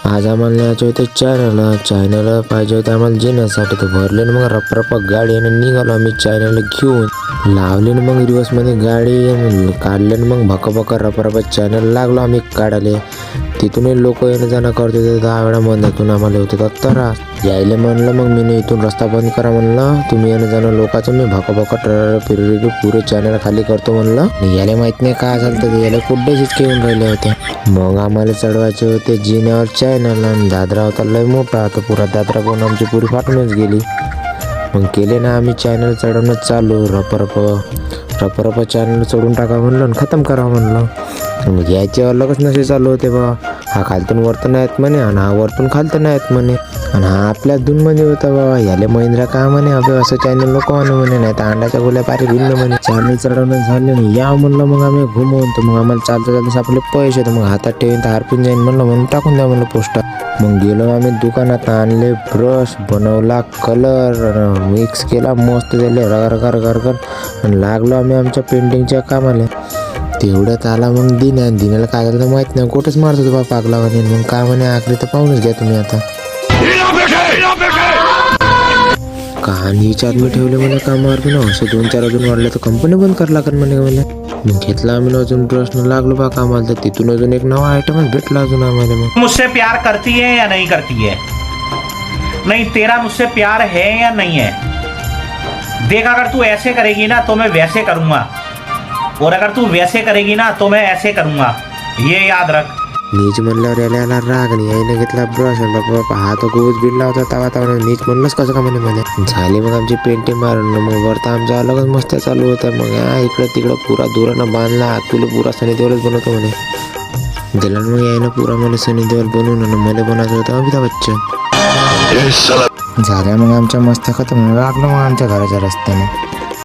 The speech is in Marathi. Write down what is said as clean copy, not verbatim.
आज आम्हाला यायचे होते चायनाला पाहिजे होते आम्हाला जेण्यासाठी. तर भरले ना मग रप गाडी निघालो आम्ही चायनाला घेऊन. लावले ना मग रिवर्समध्ये गाडी, काढले ना मग भक रप चायनाला लागलो आम्ही काढायला. तिथूनही लोक येणं जाणं करत होते. 10 वेळा मंदातून आम्हाला होत होता त्रास. यायला म्हणलं मग मी इथून रस्ता बंद करा म्हणलं, तुम्ही येणं जाणं लोकांचं. मी भक फिरली पुरे चॅनल खाली करतो म्हणलं. याला माहित नाही काय झालं तर याला कुठेच घेऊन राहिले होते. मग आम्हाला चढवायचे होते जिन्यावर चॅनल. आणि दादरा होता लय मोठा, तर पुरा दादरा पाहून आमची पुरी फाटूनच गेली. मग केले ना आम्ही चॅनल चढवणं चालू. रप चॅनल चढून टाका म्हणलं आणि खतम करा म्हणलं. मग यायचे अलगच नसे चालू होते बा. हा खालतून वरतून आहेत म्हणे आणि हा वरतून खालतून आहेत म्हणे. आणि हा आपल्या धूनमध्ये होता बाबा. याले महिंद्रा का म्हणे अबे असं चॅनल नको म्हणे, नाही तर अंड्याच्या गोल्या पारी भिन्न म्हणे. चॅनल चढवणं झाले नाही या म्हणलं. मग आम्ही घुमवून तर मग आम्हाला चालता आपले पैसे तर मग हातात ठेवून तर हारपून जाईन म्हणलं, म्हणून टाकून द्या म्हणलं पोस्टर. मग गेलो आम्ही दुकानात, आणले ब्रश, बनवला कलर, मिक्स केला मस्त झाले रगर आणि लागलो आम्ही आमच्या पेंटिंगच्या कामाला. तेवढ्यात आला मग दिन्याला काय झालं तर माहित नाही, कुठेच मारत होतो बा पागला म्हणे. मग काय म्हणे आखरी तर पाहूनच घ्या तुम्ही आता. कहाणीच्या आदमी ठेवले मला कामावर बी ना. असे 2-4 अजून वाढले तर कंपनी बंद करायला लागेल म्हणे मला. मग घेतला आम्ही अजून ब्रशनं लागलो बा कामाला. तर तिथून अजून एक नवा आयटमच भेटला अजून आम्हाला. मग मुझसे प्यार करती है या नहीं करती है? नहीं, तेरा मुझसे प्यार है या नहीं है? देख, अगर तू ऐसे करेगी ना तो मैं वैसे करूंगा, और अगर तू वैसे करेगी ना तो मैं ऐसे करूंगा, ये याद रख. नीच म्हणल्यावर यायला राग नाही. यायला घेतला ब्रश आणि बाबा हा तो गोज बिडला होता तवा नीच म्हणलंच कसं का म्हणे मला. झाली मग आमची पेंटिंग मारून. मग वरता आमचा अलगच मस्त चालू होता. मग इकडं तिकडं पुरा दुरानं बांधला. तुला पुरा सनी देओलच बनवतो म्हणे. दिला मग यायनं पुरा मला सनी देओल बनवून आणि मला बनायचं होतं अमिताभ बच्चन. झाल्या मग आमच्या मस्त खतम. लागलो मग आमच्या घराच्या रस्त्याने.